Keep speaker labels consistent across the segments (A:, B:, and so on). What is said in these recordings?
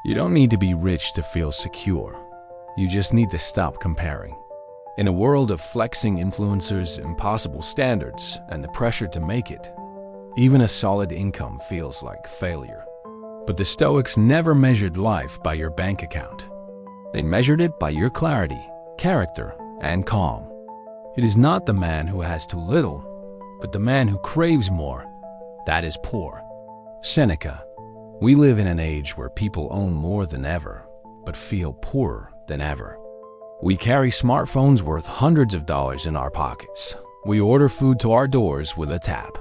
A: You don't need to be rich to feel secure. You just need to stop comparing. In a world of flexing influencers, impossible standards, and the pressure to make it, even a solid income feels like failure. But the Stoics never measured life by your bank account. They measured it by your clarity, character, and calm. It is not the man who has too little, but the man who craves more. That is poor. Seneca. We live in an age where people own more than ever, but feel poorer than ever. We carry smartphones worth hundreds of dollars in our pockets. We order food to our doors with a tap.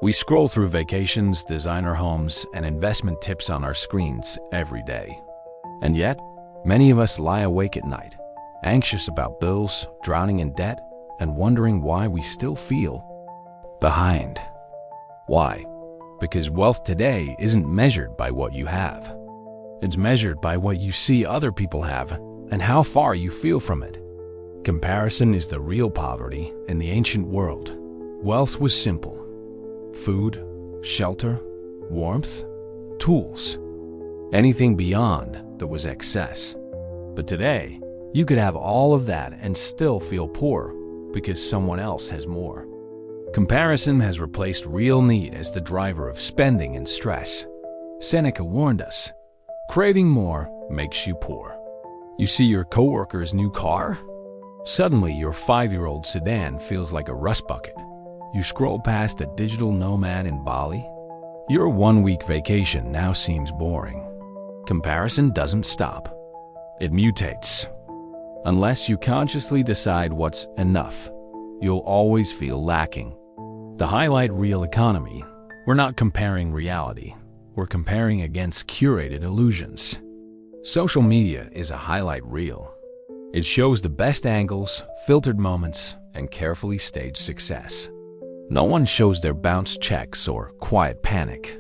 A: We scroll through vacations, designer homes, and investment tips on our screens every day. And yet, many of us lie awake at night, anxious about bills, drowning in debt, and wondering why we still feel behind. Why? Because wealth today isn't measured by what you have. It's measured by what you see other people have and how far you feel from it. Comparison is the real poverty in the ancient world. Wealth was simple. Food, shelter, warmth, tools. Anything beyond that was excess. But today, you could have all of that and still feel poor because someone else has more. Comparison has replaced real need as the driver of spending and stress. Seneca warned us, craving more makes you poor. You see your coworker's new car? Suddenly, your 5-year-old sedan feels like a rust bucket. You scroll past a digital nomad in Bali. Your 1-week vacation now seems boring. Comparison doesn't stop. It mutates. Unless you consciously decide what's enough, you'll always feel lacking. The highlight reel economy. We're not comparing reality. We're comparing against curated illusions. Social media is a highlight reel. It shows the best angles, filtered moments, and carefully staged success. No one shows their bounce checks or quiet panic.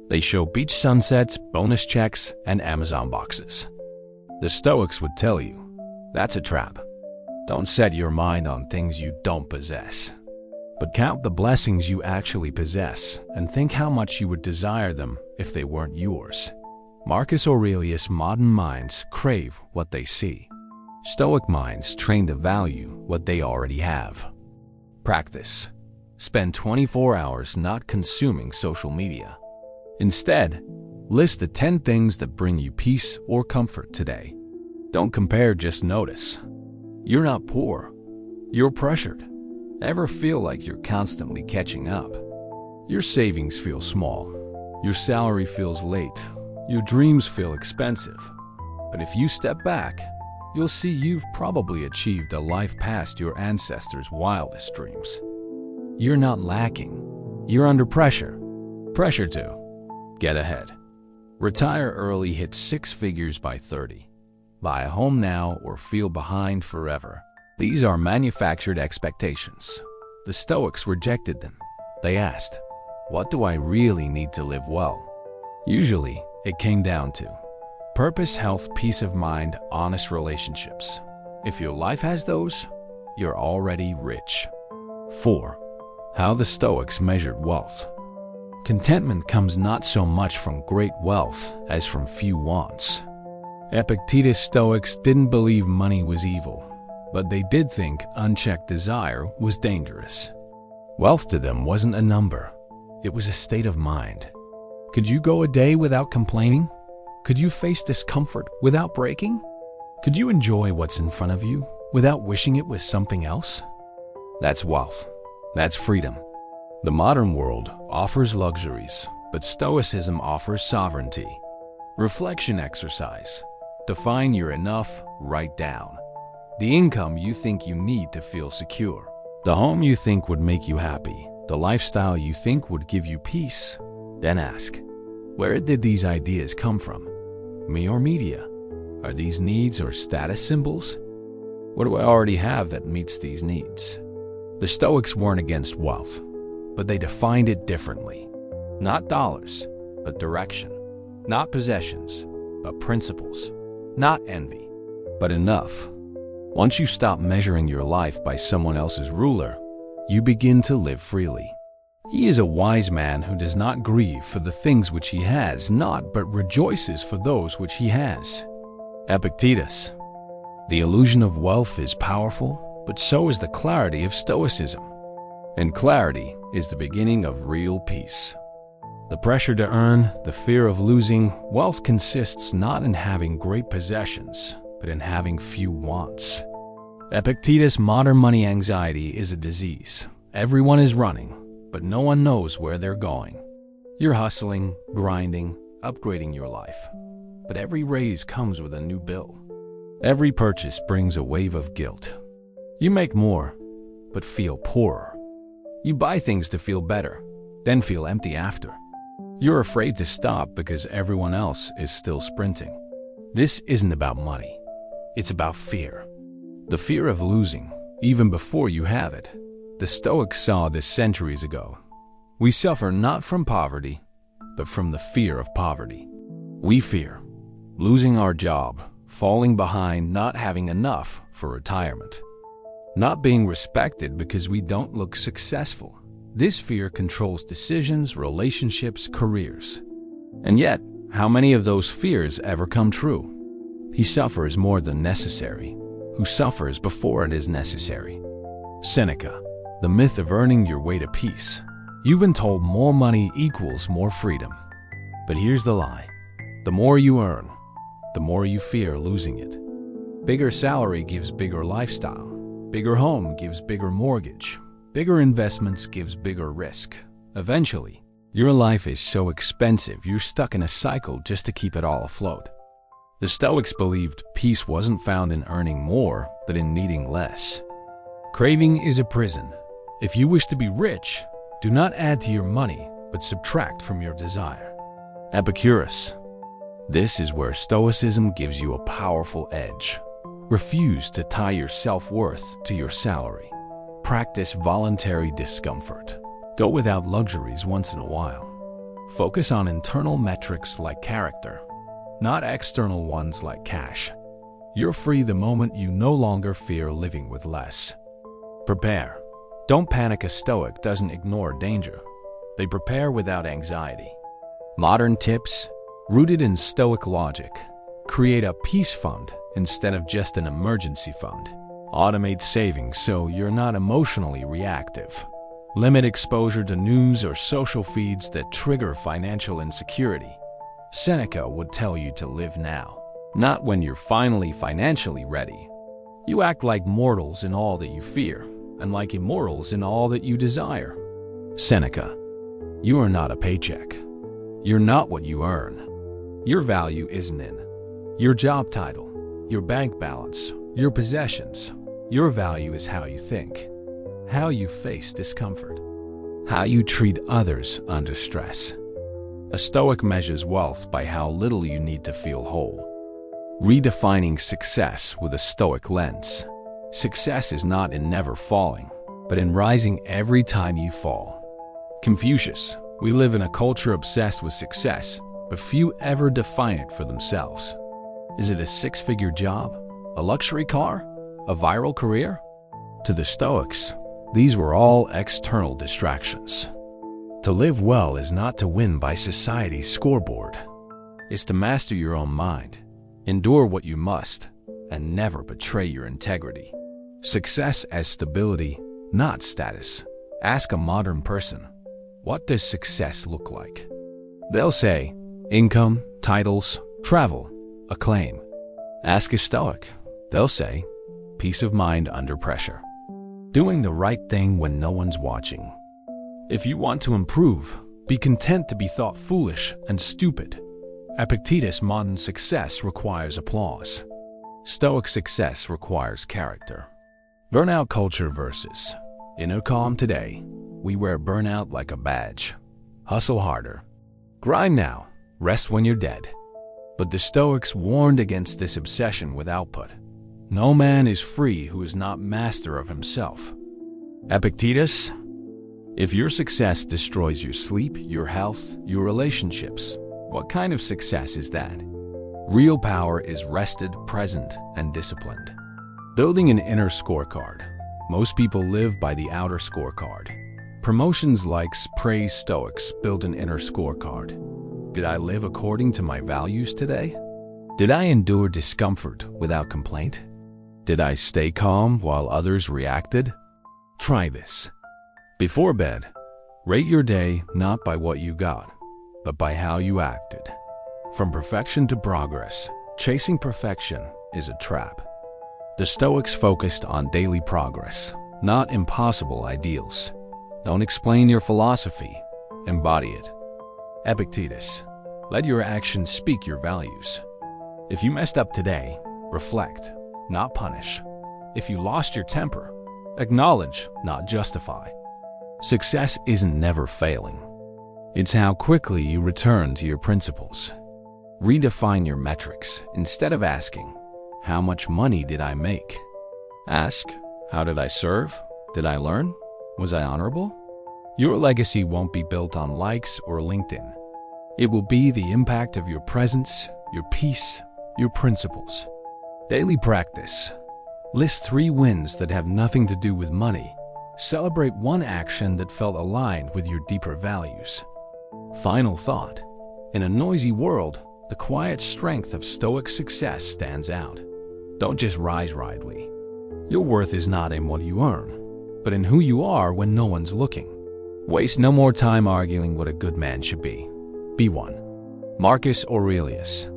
A: They show beach sunsets, bonus checks, and Amazon boxes. The Stoics would tell you, that's a trap. Don't set your mind on things you don't possess. But count the blessings you actually possess and think how much you would desire them if they weren't yours. Marcus Aurelius' modern minds crave what they see. Stoic minds train to value what they already have. Practice. Spend 24 hours not consuming social media. Instead, list the 10 things that bring you peace or comfort today. Don't compare, just notice. You're not poor. You're pressured. Ever feel like you're constantly catching up? Your savings feel small. Your salary feels late. Your dreams feel expensive. But if you step back, you'll see you've probably achieved a life past your ancestors' wildest dreams. You're not lacking. You're under pressure. Pressure to get ahead. Retire early, hit 6 figures by 30. Buy a home now or feel behind forever. These are manufactured expectations. The Stoics rejected them. They asked, what do I really need to live well? Usually, it came down to purpose, health, peace of mind, honest relationships. If your life has those, you're already rich. 4. How the Stoics measured wealth. Contentment comes not so much from great wealth as from few wants. Epictetus' Stoics didn't believe money was evil, but they did think unchecked desire was dangerous. Wealth to them wasn't a number. It was a state of mind. Could you go a day without complaining? Could you face discomfort without breaking? Could you enjoy what's in front of you without wishing it was something else? That's wealth. That's freedom. The modern world offers luxuries, but Stoicism offers sovereignty. Reflection exercise. Define your enough, write down. The income you think you need to feel secure. The home you think would make you happy. The lifestyle you think would give you peace. Then ask, where did these ideas come from? Me or media? Are these needs or status symbols? What do I already have that meets these needs? The Stoics weren't against wealth, but they defined it differently. Not dollars, but direction. Not possessions, but principles. Not envy, but enough. Once you stop measuring your life by someone else's ruler, you begin to live freely. He is a wise man who does not grieve for the things which he has not, but rejoices for those which he has. Epictetus. The illusion of wealth is powerful, but so is the clarity of Stoicism. And clarity is the beginning of real peace. The pressure to earn, the fear of losing, wealth consists not in having great possessions, but in having few wants. Epictetus' modern money anxiety is a disease. Everyone is running, but no one knows where they're going. You're hustling, grinding, upgrading your life. But every raise comes with a new bill. Every purchase brings a wave of guilt. You make more, but feel poorer. You buy things to feel better, then feel empty after. You're afraid to stop because everyone else is still sprinting. This isn't about money. It's about fear. The fear of losing, even before you have it. The Stoics saw this centuries ago. We suffer not from poverty, but from the fear of poverty. We fear losing our job, falling behind, not having enough for retirement, not being respected because we don't look successful. This fear controls decisions, relationships, careers. And yet, how many of those fears ever come true? He suffers more than necessary, who suffers before it is necessary. Seneca. The myth of earning your way to peace. You've been told more money equals more freedom. But here's the lie. The more you earn, the more you fear losing it. Bigger salary gives bigger lifestyle. Bigger home gives bigger mortgage. Bigger investments gives bigger risk. Eventually, your life is so expensive you're stuck in a cycle just to keep it all afloat. The Stoics believed peace wasn't found in earning more, but in needing less. Craving is a prison. If you wish to be rich, do not add to your money, but subtract from your desire. Epicurus. This is where Stoicism gives you a powerful edge. Refuse to tie your self-worth to your salary. Practice voluntary discomfort. Go without luxuries once in a while. Focus on internal metrics like character, not external ones like cash. You're free the moment you no longer fear living with less. Prepare. Don't panic. A Stoic doesn't ignore danger. They prepare without anxiety. Modern tips, rooted in Stoic logic. Create a peace fund instead of just an emergency fund. Automate savings so you're not emotionally reactive. Limit exposure to news or social feeds that trigger financial insecurity. Seneca would tell you to live now, not when you're finally financially ready. You act like mortals in all that you fear, and like immortals in all that you desire. Seneca. You are not a paycheck. You're not what you earn. Your value isn't in your job title, your bank balance, your possessions. Your value is how you think, how you face discomfort, how you treat others under stress. A Stoic measures wealth by how little you need to feel whole. Redefining success with a Stoic lens. Success is not in never falling, but in rising every time you fall. Confucius. We live in a culture obsessed with success, but few ever define it for themselves. Is it a six-figure job? A luxury car? A viral career? To the Stoics, these were all external distractions. To live well is not to win by society's scoreboard. It's to master your own mind, endure what you must, and never betray your integrity. Success as stability, not status. Ask a modern person, what does success look like? They'll say, income, titles, travel, acclaim. Ask a Stoic. They'll say, peace of mind under pressure. Doing the right thing when no one's watching. If you want to improve, be content to be thought foolish and stupid. Epictetus' modern success requires applause. Stoic success requires character. Burnout culture versus inner calm today. We wear burnout like a badge. Hustle harder. Grind now. Rest when you're dead. But the Stoics warned against this obsession with output. No man is free who is not master of himself. Epictetus. If your success destroys your sleep, your health, your relationships, what kind of success is that? Real power is rested, present, and disciplined. Building an inner scorecard. Most people live by the outer scorecard. Promotions, likes, praise. Stoics build an inner scorecard. Did I live according to my values today? Did I endure discomfort without complaint? Did I stay calm while others reacted? Try this. Before bed, rate your day not by what you got, but by how you acted. From perfection to progress, chasing perfection is a trap. The Stoics focused on daily progress, not impossible ideals. Don't explain your philosophy, embody it. Epictetus, let your actions speak your values. If you messed up today, reflect, not punish. If you lost your temper, acknowledge, not justify. Success isn't never failing. It's how quickly you return to your principles. Redefine your metrics. Instead of asking, how much money did I make? Ask, how did I serve? Did I learn? Was I honorable? Your legacy won't be built on likes or LinkedIn. It will be the impact of your presence, your peace, your principles. Daily practice. List 3 wins that have nothing to do with money. Celebrate one action that felt aligned with your deeper values. Final thought. In a noisy world, the quiet strength of Stoic success stands out. Don't just rise rightly. Your worth is not in what you earn, but in who you are when no one's looking. Waste no more time arguing what a good man should be. Be one. Marcus Aurelius.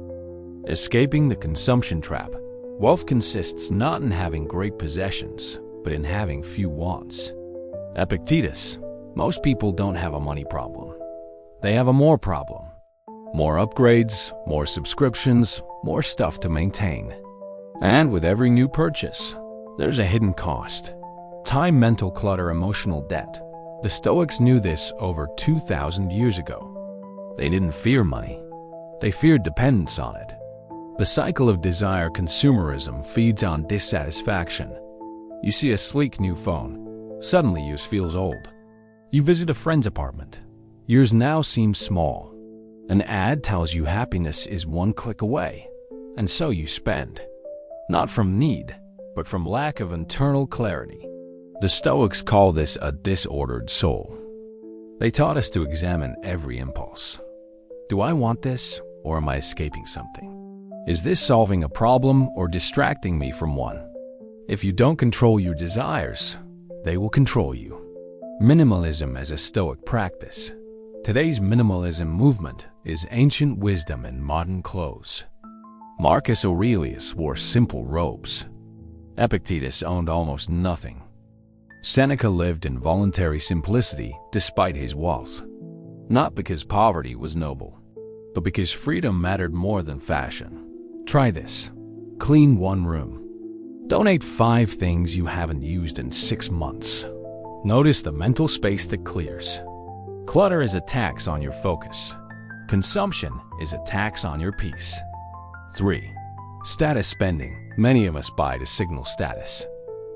A: Escaping the consumption trap. Wealth consists not in having great possessions, but in having few wants. Epictetus. Most people don't have a money problem. They have a more problem. More upgrades, more subscriptions, more stuff to maintain. And with every new purchase, there's a hidden cost. Time, mental clutter, emotional debt. The Stoics knew this over 2,000 years ago. They didn't fear money. They feared dependence on it. The cycle of desire consumerism feeds on dissatisfaction. You see a sleek new phone. Suddenly yours feels old. You visit a friend's apartment. Yours now seems small. An ad tells you happiness is one click away. And so you spend. Not from need, but from lack of internal clarity. The Stoics call this a disordered soul. They taught us to examine every impulse. Do I want this, or am I escaping something? Is this solving a problem or distracting me from one? If you don't control your desires, they will control you. Minimalism as a Stoic practice. Today's minimalism movement is ancient wisdom in modern clothes. Marcus Aurelius wore simple robes. Epictetus owned almost nothing. Seneca lived in voluntary simplicity despite his wealth. Not because poverty was noble, but because freedom mattered more than fashion. Try this. Clean one room. Donate 5 things you haven't used in 6 months. Notice the mental space that clears. Clutter is a tax on your focus. Consumption is a tax on your peace. 3. Status spending. Many of us buy to signal status.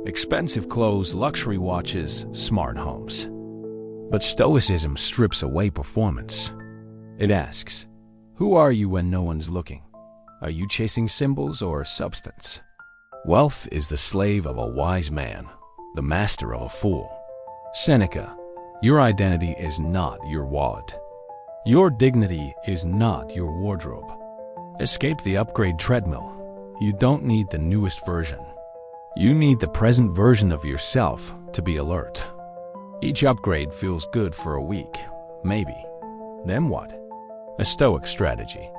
A: Expensive clothes, luxury watches, smart homes. But Stoicism strips away performance. It asks, who are you when no one's looking? Are you chasing symbols or substance? Wealth is the slave of a wise man, the master of a fool. Seneca, your identity is not your wallet. Your dignity is not your wardrobe. Escape the upgrade treadmill. You don't need the newest version. You need the present version of yourself to be alert. Each upgrade feels good for a week, maybe. Then what? A Stoic strategy.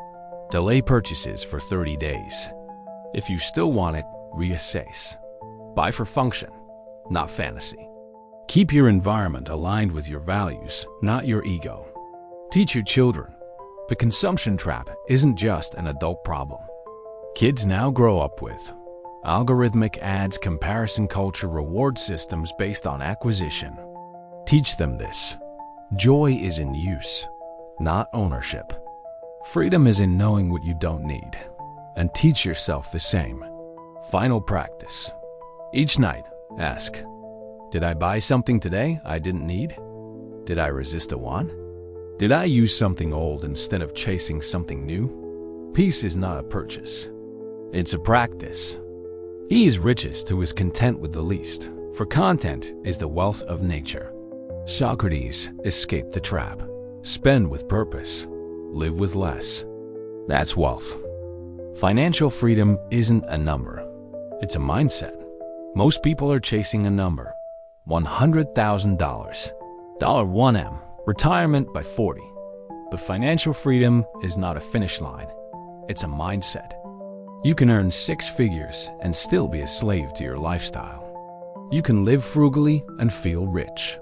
A: Delay purchases for 30 days. If you still want it, reassess. Buy for function, not fantasy. Keep your environment aligned with your values, not your ego. Teach your children. The consumption trap isn't just an adult problem. Kids now grow up with algorithmic ads, comparison culture, reward systems based on acquisition. Teach them this. Joy is in use, not ownership. Freedom is in knowing what you don't need, and teach yourself the same. Final practice. Each night, ask, did I buy something today I didn't need? Did I resist a want? Did I use something old instead of chasing something new? Peace is not a purchase. It's a practice. He is richest who is content with the least, for content is the wealth of nature. Socrates escaped the trap. Spend with purpose. Live with less. That's wealth. Financial freedom isn't a number. It's a mindset. Most people are chasing a number. $100,000. $1M. Retirement by 40. But financial freedom is not a finish line. It's a mindset. You can earn 6 figures and still be a slave to your lifestyle. You can live frugally and feel rich.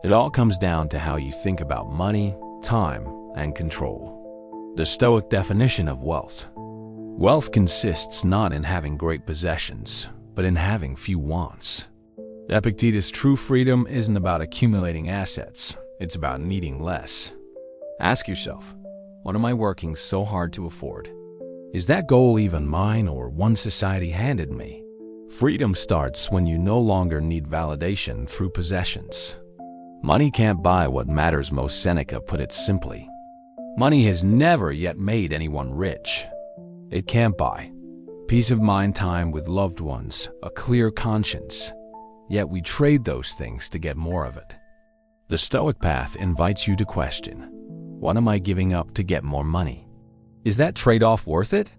A: It all comes down to how you think about money, time, and control. The Stoic definition of wealth. Wealth consists not in having great possessions, but in having few wants. Epictetus' true freedom isn't about accumulating assets, it's about needing less. Ask yourself, what am I working so hard to afford? Is that goal even mine or one society handed me? Freedom starts when you no longer need validation through possessions. Money can't buy what matters most. Seneca put it simply. Money has never yet made anyone rich. It can't buy peace of mind, time with loved ones, a clear conscience. Yet we trade those things to get more of it. The Stoic path invites you to question, what am I giving up to get more money? Is that trade-off worth it?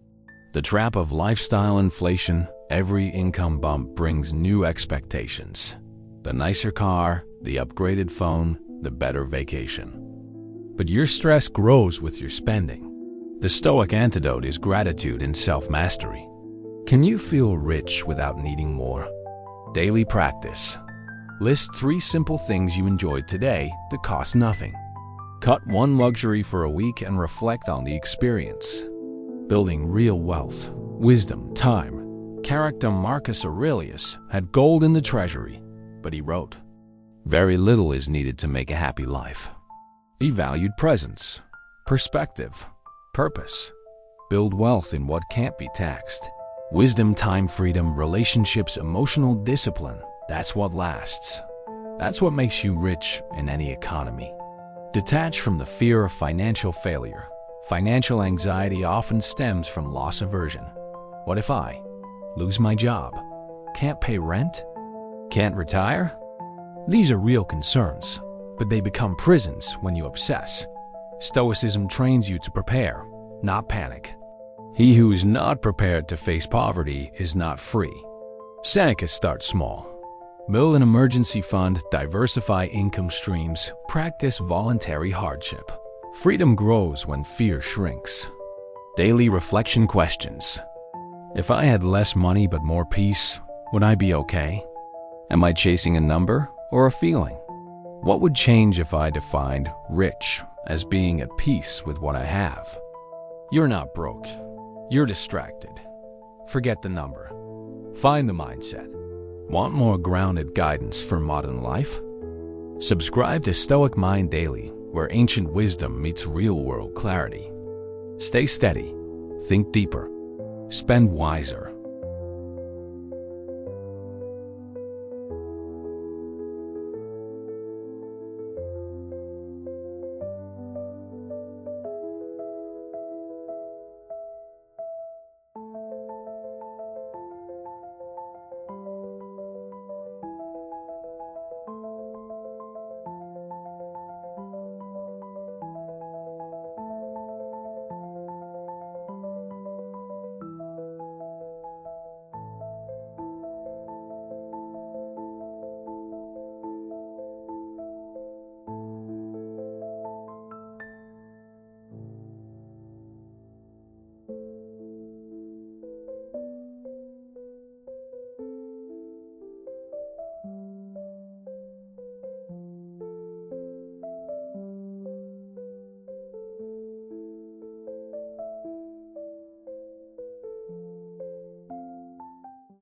A: The trap of lifestyle inflation. Every income bump brings new expectations. The nicer car, the upgraded phone, the better vacation. But your stress grows with your spending. The Stoic antidote is gratitude and self-mastery. Can you feel rich without needing more? Daily practice. List 3 simple things you enjoyed today that cost nothing. Cut 1 luxury for a week and reflect on the experience. Building real wealth, wisdom, time. Character Marcus Aurelius had gold in the treasury, but he wrote, very little is needed to make a happy life. He valued presence, perspective, purpose. Build wealth in what can't be taxed. Wisdom, time, freedom, relationships, emotional discipline. That's what lasts. That's what makes you rich in any economy. Detach from the fear of financial failure. Financial anxiety often stems from loss aversion. What if I lose my job? Can't pay rent? Can't retire? These are real concerns, but they become prisons when you obsess. Stoicism trains you to prepare, not panic. He who is not prepared to face poverty is not free. Seneca starts small. Build an emergency fund, diversify income streams, practice voluntary hardship. Freedom grows when fear shrinks. Daily reflection questions. If I had less money but more peace, would I be okay? Am I chasing a number or a feeling? What would change if I defined rich as being at peace with what I have? You're not broke. You're distracted. Forget the number. Find the mindset. Want more grounded guidance for modern life? Subscribe to Stoic Mind Daily, where ancient wisdom meets real-world clarity. Stay steady, think deeper, spend wiser,